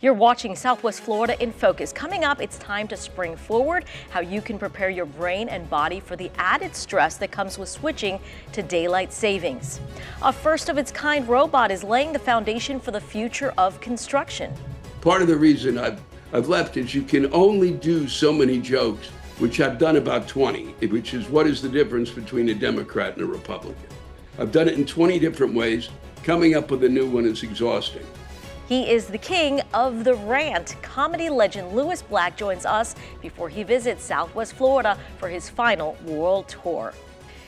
You're watching Southwest Florida in Focus. Coming up, it's time to spring forward, how you can prepare your brain and body for the added stress that comes with switching to daylight savings. A first-of-its-kind robot is laying the foundation for the future of construction. Part of the reason I've left is you can only do so many jokes, which I've done about 20, which is what is the difference between a Democrat and a Republican. I've done it in 20 different ways. Coming up with a new one is exhausting. He is the king of the rant. Comedy legend Lewis Black joins us before he visits Southwest Florida for his final world tour.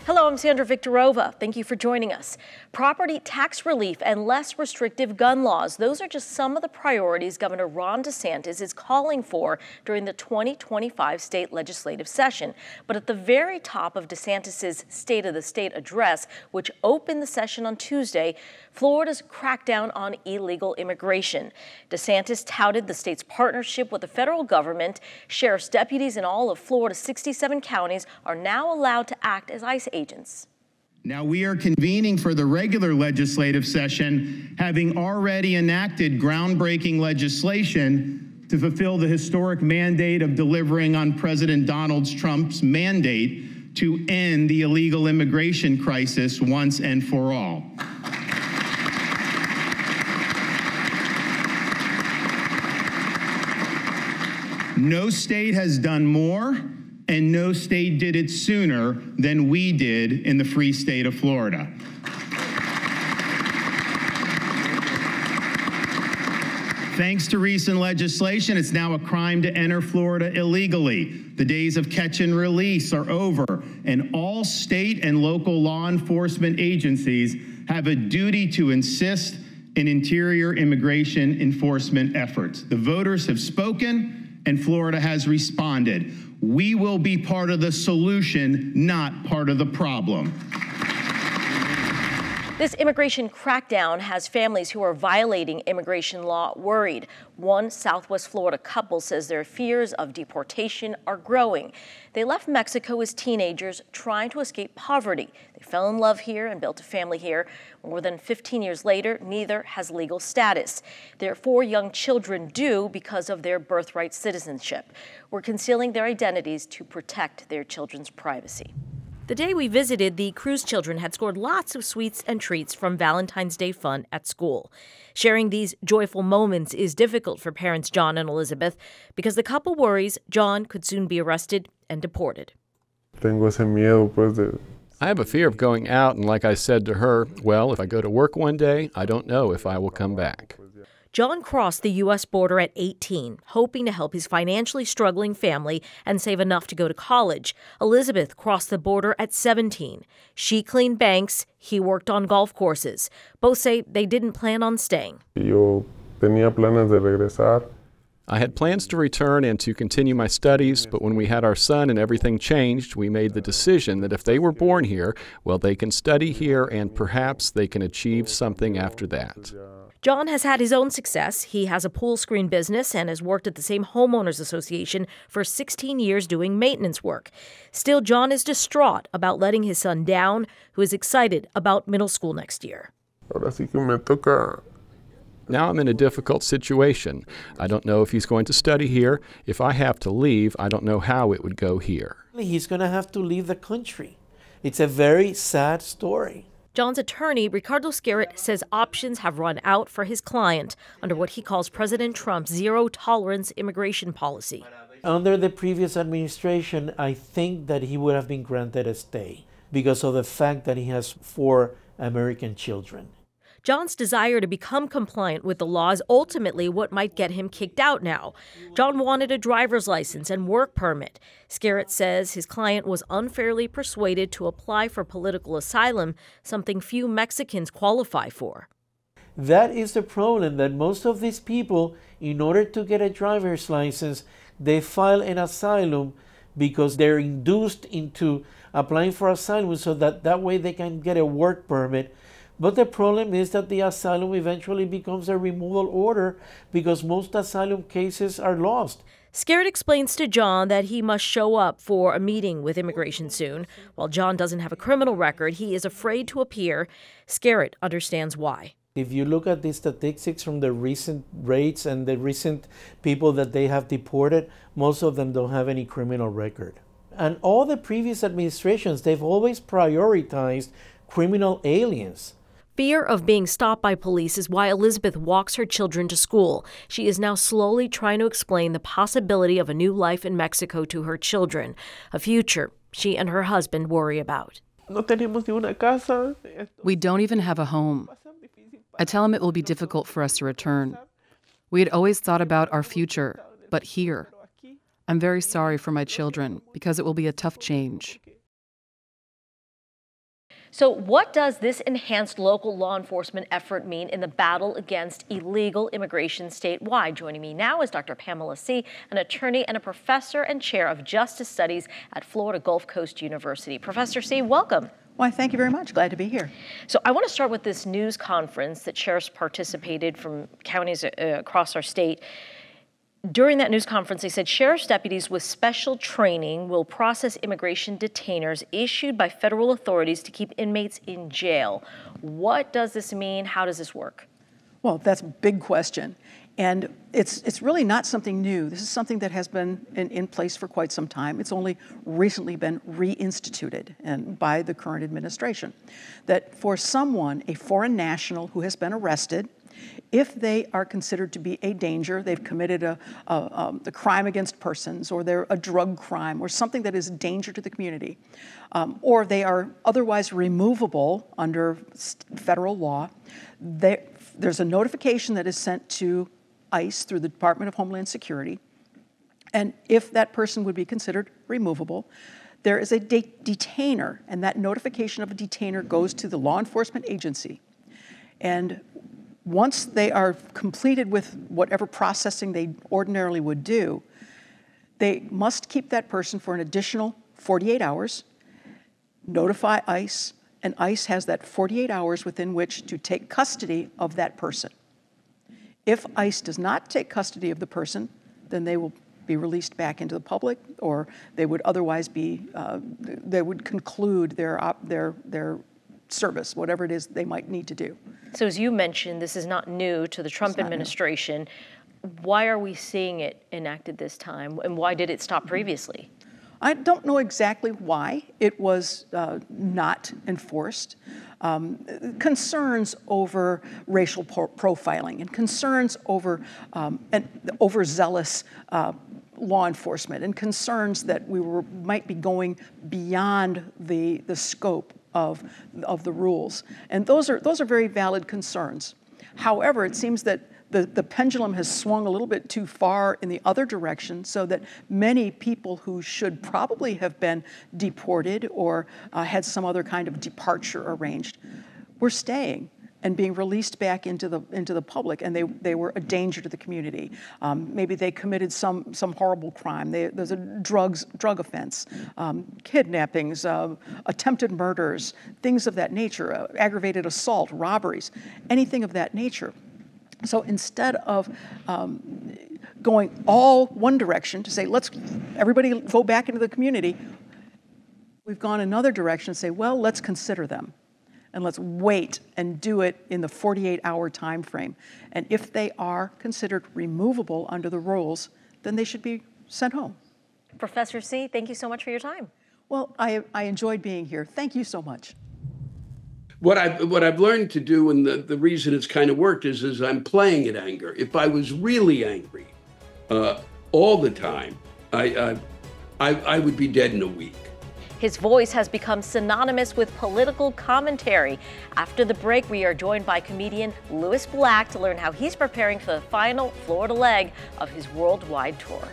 Hello, I'm Sandra Victorova. Thank you for joining us. Property tax relief and less restrictive gun laws. Those are just some of the priorities Governor Ron DeSantis is calling for during the 2025 state legislative session. But at the very top of DeSantis' State of the State address, which opened the session on Tuesday, Florida's crackdown on illegal immigration. DeSantis touted the state's partnership with the federal government. Sheriff's deputies in all of Florida's 67 counties are now allowed to act as ICE agents. Now we are convening for the regular legislative session, having already enacted groundbreaking legislation to fulfill the historic mandate of delivering on President Donald Trump's mandate to end the illegal immigration crisis once and for all. No state has done more, and no state did it sooner than we did in the free state of Florida. Thanks to recent legislation, it's now a crime to enter Florida illegally. The days of catch and release are over, and all state and local law enforcement agencies have a duty to assist in interior immigration enforcement efforts. The voters have spoken, and Florida has responded. We will be part of the solution, not part of the problem. This immigration crackdown has families who are violating immigration law worried. One Southwest Florida couple says their fears of deportation are growing. They left Mexico as teenagers trying to escape poverty. They fell in love here and built a family here. More than 15 years later, neither has legal status. Their 4 young children do because of their birthright citizenship. We're concealing their identities to protect their children's privacy. The day we visited, the Cruz children had scored lots of sweets and treats from Valentine's Day fun at school. Sharing these joyful moments is difficult for parents John and Elizabeth because the couple worries John could soon be arrested and deported. I have a fear of going out, and like I said to her, well, if I go to work one day, I don't know if I will come back. John crossed the U.S. border at 18, hoping to help his financially struggling family and save enough to go to college. Elizabeth crossed the border at 17. She cleaned banks, he worked on golf courses. Both say they didn't plan on staying. I had plans to return and to continue my studies, but when we had our son and everything changed, we made the decision that if they were born here, well, they can study here and perhaps they can achieve something after that. John has had his own success. He has a pool screen business and has worked at the same homeowners association for 16 years doing maintenance work. Still, John is distraught about letting his son down, who is excited about middle school next year. Now I'm in a difficult situation. I don't know if he's going to study here. If I have to leave, I don't know how it would go here. He's going to have to leave the country. It's a very sad story. John's attorney, Ricardo Scarrett, says options have run out for his client under what he calls President Trump's zero-tolerance immigration policy. Under the previous administration, I think that he would have been granted a stay because of the fact that he has 4 American children. John's desire to become compliant with the law is ultimately what might get him kicked out now. John wanted a driver's license and work permit. Scarrett says his client was unfairly persuaded to apply for political asylum, something few Mexicans qualify for. That is the problem, that most of these people, in order to get a driver's license, they file an asylum because they're induced into applying for asylum so that way they can get a work permit. But the problem is that the asylum eventually becomes a removal order because most asylum cases are lost. Scarrett explains to John that he must show up for a meeting with immigration soon. While John doesn't have a criminal record, he is afraid to appear. Scarrett understands why. If you look at the statistics from the recent rates and the recent people that they have deported, most of them don't have any criminal record. And all the previous administrations, they've always prioritized criminal aliens. Fear of being stopped by police is why Elizabeth walks her children to school. She is now slowly trying to explain the possibility of a new life in Mexico to her children, a future she and her husband worry about. We don't even have a home. I tell him it will be difficult for us to return. We had always thought about our future, but here. I'm very sorry for my children because it will be a tough change. So what does this enhanced local law enforcement effort mean in the battle against illegal immigration statewide? Joining me now is Dr. Pamela Seay, an attorney and a professor and chair of justice studies at Florida Gulf Coast University. Professor Seay, welcome. Why, thank you very much. Glad to be here. So I want to start with this news conference that sheriffs participated from counties across our state. During that news conference, they said sheriff's deputies with special training will process immigration detainers issued by federal authorities to keep inmates in jail. What does this mean? How does this work? Well, that's a big question. And it's really not something new. This is something that has been in place for quite some time. It's only recently been reinstituted and by the current administration. That for someone, a foreign national who has been arrested, if they are considered to be a danger, they've committed a crime against persons, or they're a drug crime, or something that is a danger to the community, or they are otherwise removable under federal law, there's a notification that is sent to ICE through the Department of Homeland Security, and if that person would be considered removable, there is a detainer, and that notification of a detainer goes to the law enforcement agency. And once they are completed with whatever processing they ordinarily would do, they must keep that person for an additional 48 hours, notify ICE, and ICE has that 48 hours within which to take custody of that person. If ICE does not take custody of the person, then they will be released back into the public, or they would otherwise be, they would conclude their service, whatever it is they might need to do. So as you mentioned, this is not new to the Trump administration. Why are we seeing it enacted this time, and why did it stop previously? I don't know exactly why it was not enforced. Concerns over racial profiling and concerns over overzealous law enforcement and concerns that might be going beyond the scope of the rules. And those are very valid concerns. However, it seems that the pendulum has swung a little bit too far in the other direction, so that many people who should probably have been deported or had some other kind of departure arranged were staying and being released back into the public, and they were a danger to the community. Maybe they committed some horrible crime. There's a drug offense, kidnappings, attempted murders, things of that nature, aggravated assault, robberies, anything of that nature. So instead of going all one direction to say, let's everybody go back into the community, we've gone another direction and say, well, let's consider them. And let's wait and do it in the 48-hour time frame. And if they are considered removable under the rules, then they should be sent home. Professor Seay, thank you so much for your time. Well, I enjoyed being here. Thank you so much. What I've learned to do, and the reason it's kind of worked, is I'm playing at anger. If I was really angry all the time, I would be dead in a week. His voice has become synonymous with political commentary. After the break, we are joined by comedian Lewis Black to learn how he's preparing for the final Florida leg of his worldwide tour.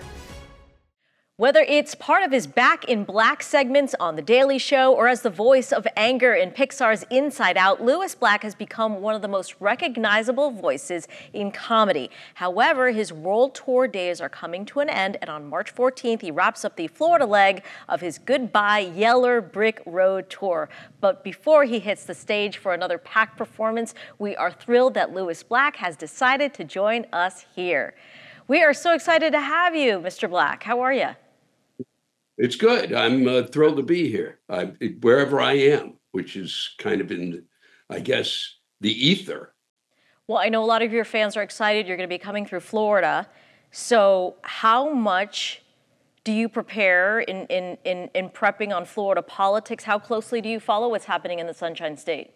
Whether it's part of his Back in Black segments on The Daily Show or as the voice of anger in Pixar's Inside Out, Lewis Black has become one of the most recognizable voices in comedy. However, his world tour days are coming to an end, and on March 14th, he wraps up the Florida leg of his Goodbye Yeller Brick Road tour. But before he hits the stage for another packed performance, we are thrilled that Lewis Black has decided to join us here. We are so excited to have you, Mr. Black. How are you? It's good. I'm thrilled to be here, wherever I am, which is kind of in, I guess, the ether. Well, I know a lot of your fans are excited. You're going to be coming through Florida. So how much do you prepare in prepping on Florida politics? How closely do you follow what's happening in the Sunshine State?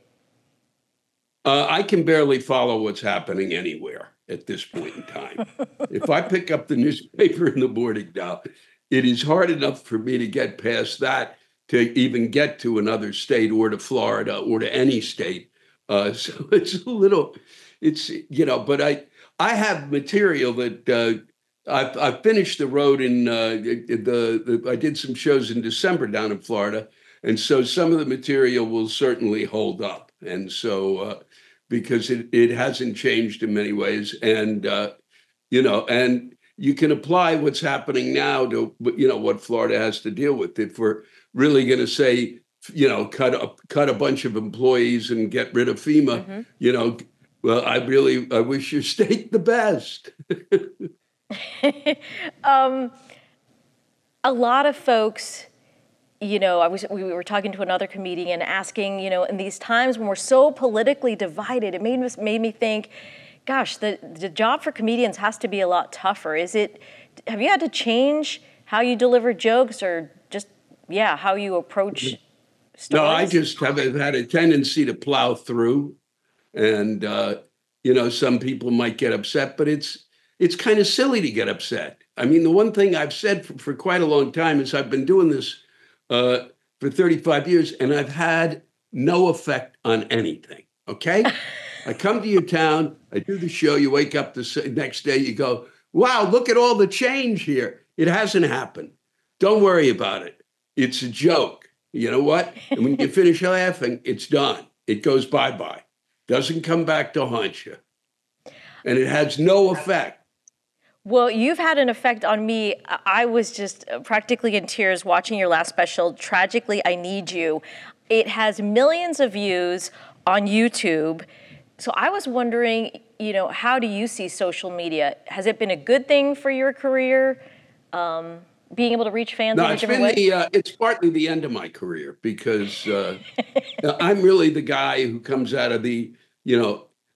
I can barely follow what's happening anywhere at this point in time. If I pick up the newspaper in the morning now, it is hard enough for me to get past that to even get to another state or to Florida or to any state. So it's a little, but I have material that I've finished the road in I did some shows in December down in Florida. And so some of the material will certainly hold up. And so because it hasn't changed in many ways. And, and you can apply what's happening now to, what Florida has to deal with. If we're really going to say, cut a bunch of employees and get rid of FEMA, well, I wish your state the best. A lot of folks, we were talking to another comedian asking, in these times when we're so politically divided, it made me think, gosh, the job for comedians has to be a lot tougher. Have you had to change how you deliver jokes or just, how you approach stories? No, I just have had a tendency to plow through. And, some people might get upset, but it's kind of silly to get upset. I mean, the one thing I've said for quite a long time is I've been doing this for 35 years, and I've had no effect on anything, okay? I come to your town, I do the show, you wake up the next day, you go, wow, look at all the change here. It hasn't happened. Don't worry about it. It's a joke. You know what? And when you finish laughing, it's done. It goes bye-bye. Doesn't come back to haunt you. And it has no effect. Well, you've had an effect on me. I was just practically in tears watching your last special, Tragically, I Need You. It has millions of views on YouTube. So I was wondering, how do you see social media? Has it been a good thing for your career, being able to reach fans in a different way? It's partly the end of my career because I'm really the guy who comes out of the,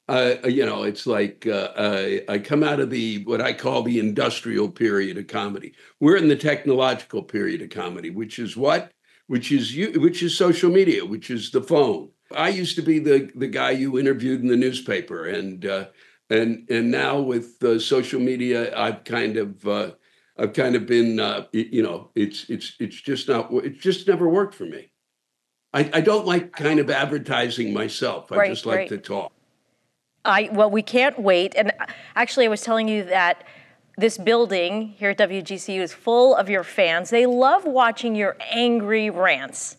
it's like I come out of the what I call the industrial period of comedy. We're in the technological period of comedy, which is what? Which is social media, which is the phone. I used to be the guy you interviewed in the newspaper, and now with social media, I've kind of been it's just never worked for me. I don't like kind of advertising myself. I just like to talk. Well, we can't wait. And actually, I was telling you that this building here at WGCU is full of your fans. They love watching your angry rants.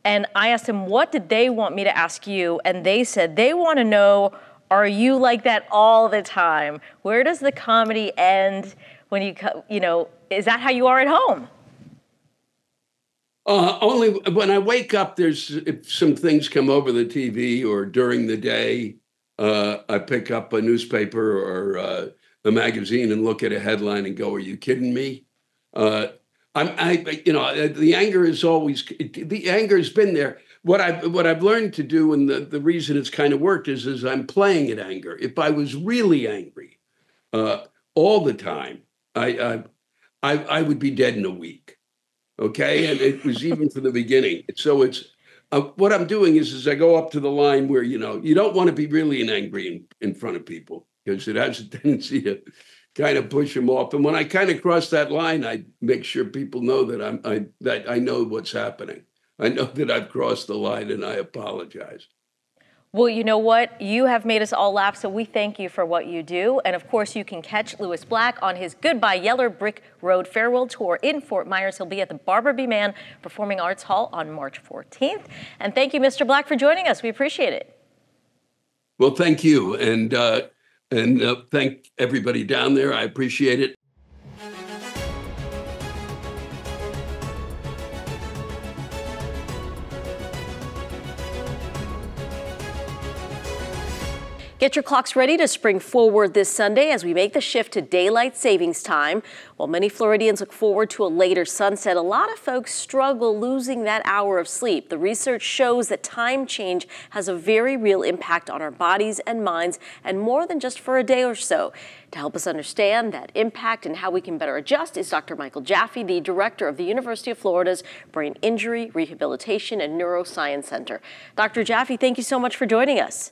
And I asked them, what did they want me to ask you? And they said they want to know, are you like that all the time? Where does the comedy end when is that how you are at home? Only when I wake up, if some things come over the TV or during the day, I pick up a newspaper or a magazine and look at a headline and go, "Are you kidding me?" The anger the anger has been there. What I've learned to do, and the reason it's kind of worked is I'm playing at anger. If I was really angry all the time, I would be dead in a week. Okay, and it was even from the beginning. So it's what I'm doing is I go up to the line where you don't want to be really angry in front of people because it has a tendency to kind of push them off. And when I kind of cross that line, I make sure people know that I know what's happening. I know that I've crossed the line, and I apologize. Well, you know what? You have made us all laugh, so we thank you for what you do. And of course, you can catch Lewis Black on his Goodbye Yeller Brick Road Farewell Tour in Fort Myers. He'll be at the Barbara B. Mann Performing Arts Hall on March 14th. And thank you, Mr. Black, for joining us. We appreciate it. Well, thank you. And thank everybody down there. I appreciate it. Get your clocks ready to spring forward this Sunday as we make the shift to daylight savings time. While many Floridians look forward to a later sunset, a lot of folks struggle losing that hour of sleep. The research shows that time change has a very real impact on our bodies and minds, and more than just for a day or so. To help us understand that impact and how we can better adjust is Dr. Michael Jaffe, the director of the University of Florida's Brain Injury, Rehabilitation, and Neuroscience Center. Dr. Jaffe, thank you so much for joining us.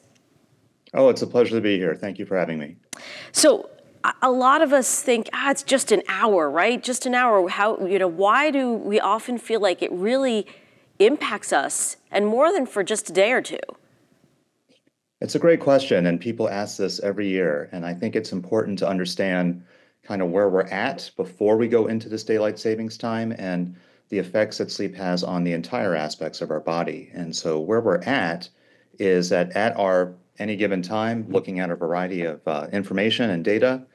Oh, it's a pleasure to be here. Thank you for having me. So a lot of us think, it's just an hour, right? Just an hour. Why do we often feel like it really impacts us, and more than for just a day or two? It's a great question, and people ask this every year. And I think it's important to understand kind of where we're at before we go into this daylight savings time and the effects that sleep has on the entire aspects of our body. And so where we're at is that at any given time, looking at a variety of information and data,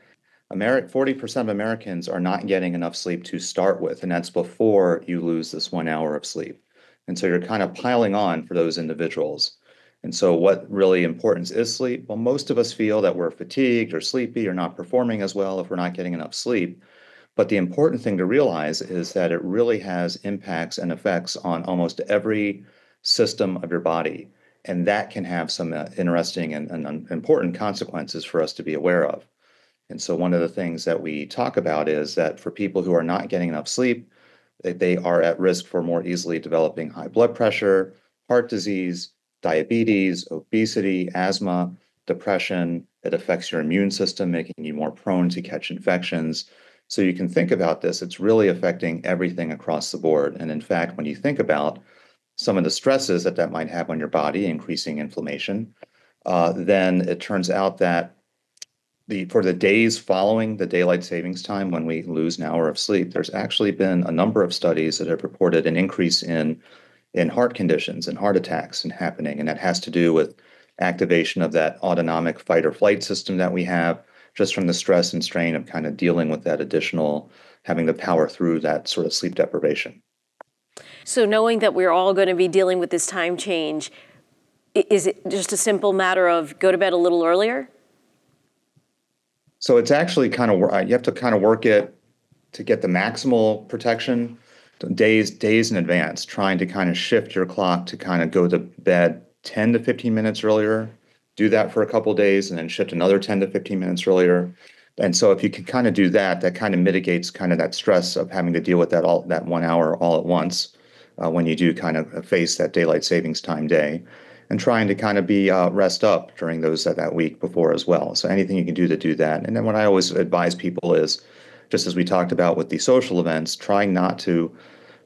40% of Americans are not getting enough sleep to start with, and that's before you lose this 1 hour of sleep. And so you're kind of piling on for those individuals. And so what really importance is sleep? Well, most of us feel that we're fatigued or sleepy or not performing as well if we're not getting enough sleep. But the important thing to realize is that it really has impacts and effects on almost every system of your body. And that can have some interesting and important consequences for us to be aware of. And so one of the things that we talk about is that for people who are not getting enough sleep, they are at risk for more easily developing high blood pressure, heart disease, diabetes, obesity, asthma, depression. It affects your immune system, making you more prone to catch infections. So you can think about this. It's really affecting everything across the board. And in fact, when you think about some of the stresses that might have on your body, increasing inflammation, then it turns out that for the days following the daylight savings time, when we lose an hour of sleep, there's actually been a number of studies that have reported an increase in heart conditions and heart attacks happening. And that has to do with activation of that autonomic fight or flight system that we have, just from the stress and strain of kind of dealing with that additional, having to power through that sort of sleep deprivation. So knowing that we're all going to be dealing with this time change, is it just a simple matter of go to bed a little earlier? So it's actually kind of, you have to kind of work it to get the maximal protection days in advance, trying to kind of shift your clock to kind of go to bed 10 to 15 minutes earlier, do that for a couple of days, and then shift another 10 to 15 minutes earlier. And so if you can kind of do that, that kind of mitigates kind of that stress of having to deal with that 1 hour all at once. When you do kind of face that daylight savings time day, and trying to kind of be rest up during that week before as well. So anything you can do to do that. And then what I always advise people is, just as we talked about with the social events, trying not to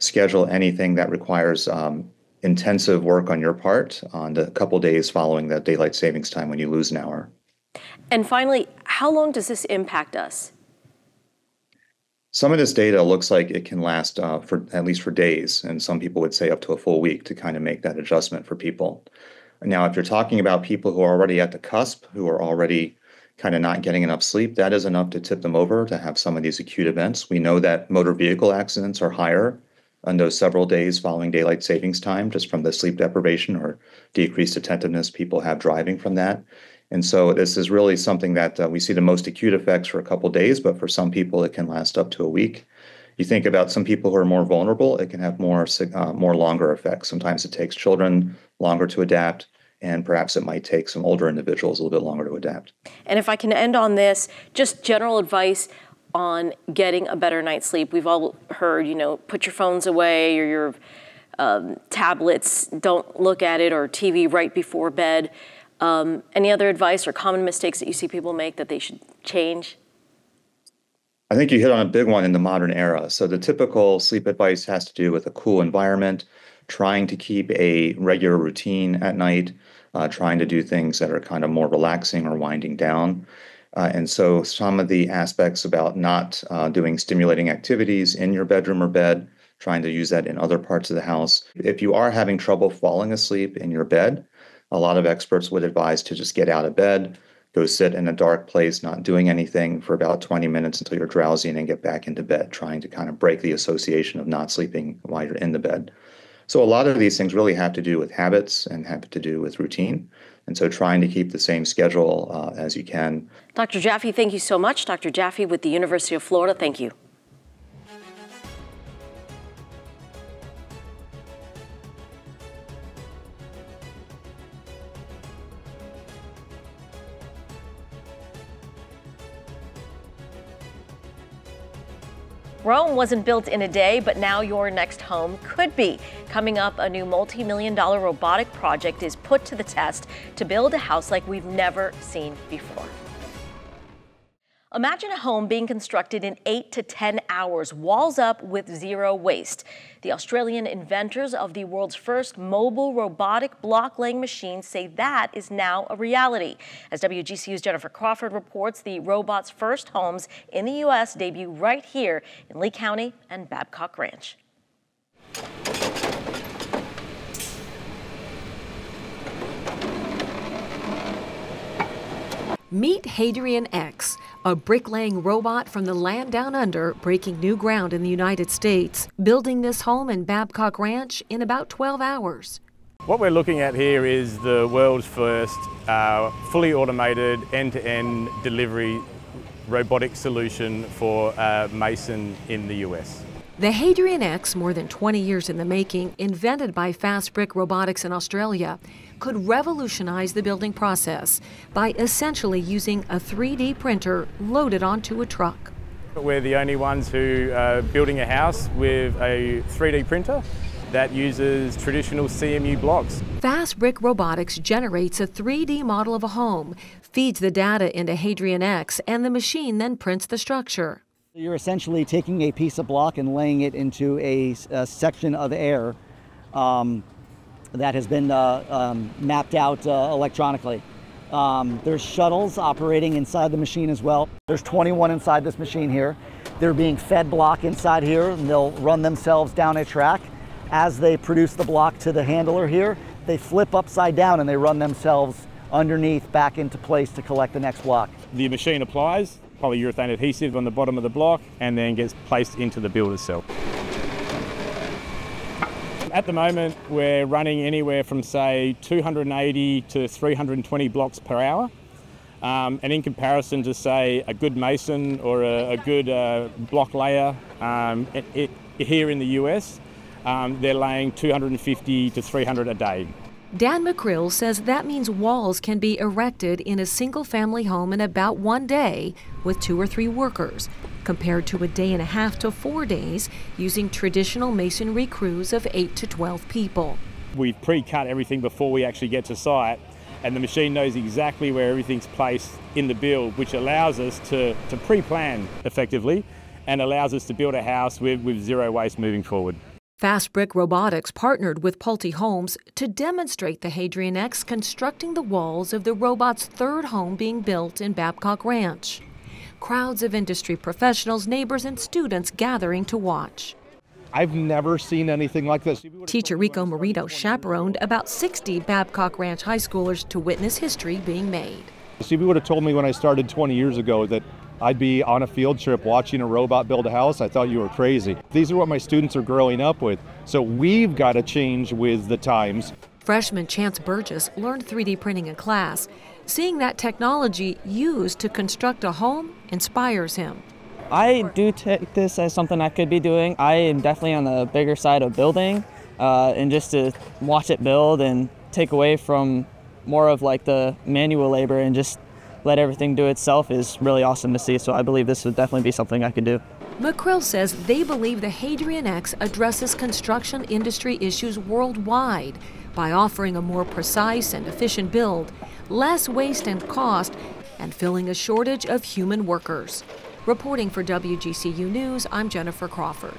schedule anything that requires intensive work on your part on the couple days following that daylight savings time when you lose an hour. And finally, how long does this impact us? Some of this data looks like it can last for at least for days, and some people would say up to a full week to kind of make that adjustment for people. Now, if you're talking about people who are already at the cusp, who are already kind of not getting enough sleep, that is enough to tip them over to have some of these acute events. We know that motor vehicle accidents are higher on those several days following daylight savings time, just from the sleep deprivation or decreased attentiveness people have driving from that. And so this is really something that we see the most acute effects for a couple of days, but for some people it can last up to a week. You think about some people who are more vulnerable, it can have more longer effects. Sometimes it takes children longer to adapt, and perhaps it might take some older individuals a little bit longer to adapt. And if I can end on this, just general advice on getting a better night's sleep. We've all heard, put your phones away or your tablets, don't look at it, or TV right before bed. Any other advice or common mistakes that you see people make that they should change? I think you hit on a big one in the modern era. So the typical sleep advice has to do with a cool environment, trying to keep a regular routine at night, trying to do things that are kind of more relaxing or winding down. And so some of the aspects about not doing stimulating activities in your bedroom or bed, trying to use that in other parts of the house. If you are having trouble falling asleep in your bed, a lot of experts would advise to just get out of bed, go sit in a dark place, not doing anything for about 20 minutes until you're drowsy, and then get back into bed, trying to kind of break the association of not sleeping while you're in the bed. So a lot of these things really have to do with habits and have to do with routine. And so trying to keep the same schedule as you can. Dr. Jaffe, thank you so much. Dr. Jaffe with the University of Florida, thank you. Rome wasn't built in a day, but now your next home could be. Coming up, a new multi-million-dollar robotic project is put to the test to build a house like we've never seen before. Imagine a home being constructed in 8 to 10 hours, walls up with zero waste. The Australian inventors of the world's first mobile robotic block-laying machine say that is now a reality. As WGCU's Jennifer Crawford reports, the robot's first homes in the U.S. debut right here in Lee County and Babcock Ranch. Meet Hadrian X, a bricklaying robot from the land down under, breaking new ground in the United States, building this home in Babcock Ranch in about 12 hours. What we're looking at here is the world's first fully automated end-to-end delivery robotic solution for mason in the US. The Hadrian X, more than 20 years in the making, invented by Fast Brick Robotics in Australia, could revolutionize the building process by essentially using a 3D printer loaded onto a truck. We're the only ones who are building a house with a 3D printer that uses traditional CMU blocks. Fast Brick Robotics generates a 3D model of a home, feeds the data into Hadrian X, and the machine then prints the structure. You're essentially taking a piece of block and laying it into a section of air that has been mapped out electronically. There's shuttles operating inside the machine as well. There's 21 inside this machine here. They're being fed block inside here, and they'll run themselves down a track. As they produce the block to the handler here, they flip upside down and they run themselves underneath back into place to collect the next block. The machine applies polyurethane adhesive on the bottom of the block and then gets placed into the builder's cell. At the moment, we're running anywhere from, say, 280 to 320 blocks per hour. And in comparison to, say, a good mason or a good block layer here in the US, they're laying 250 to 300 a day. Dan McCrill says that means walls can be erected in a single-family home in about 1 day with 2 or 3 workers, compared to a day and a half to 4 days using traditional masonry crews of 8 to 12 people. We've pre-cut everything before we actually get to site, and the machine knows exactly where everything's placed in the build, which allows us to pre-plan effectively and allows us to build a house with zero waste moving forward. Fast Brick Robotics partnered with Pulte Homes to demonstrate the Hadrian X constructing the walls of the robot's third home being built in Babcock Ranch. Crowds of industry professionals, neighbors, and students gathering to watch. I've never seen anything like this. Teacher Rico Marito chaperoned about 60 Babcock Ranch high schoolers to witness history being made. If you would have told me when I started 20 years ago that I'd be on a field trip watching a robot build a house, I thought you were crazy. These are what my students are growing up with. So we've got to change with the times. Freshman Chance Burgess learned 3D printing in class. Seeing that technology used to construct a home inspires him. I do take this as something I could be doing. I am definitely on the bigger side of building, and just to watch it build and take away from more of like the manual labor and just let everything do itself is really awesome to see. So I believe this would definitely be something I could do. McCrill says they believe the Hadrian X addresses construction industry issues worldwide by offering a more precise and efficient build, less waste and cost, and filling a shortage of human workers. Reporting for WGCU News, I'm Jennifer Crawford.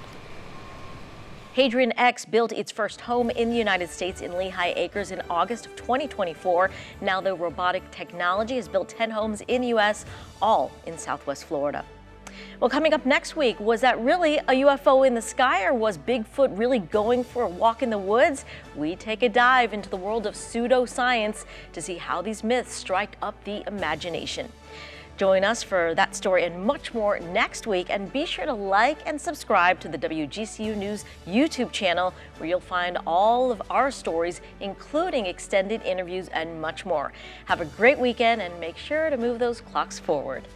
Hadrian X built its first home in the United States in Lehigh Acres in August of 2024. Now the robotic technology has built 10 homes in the U.S., all in Southwest Florida. Well, coming up next week, was that really a UFO in the sky, or was Bigfoot really going for a walk in the woods? We take a dive into the world of pseudoscience to see how these myths strike up the imagination. Join us for that story and much more next week, and be sure to like and subscribe to the WGCU News YouTube channel, where you'll find all of our stories, including extended interviews and much more. Have a great weekend, and make sure to move those clocks forward.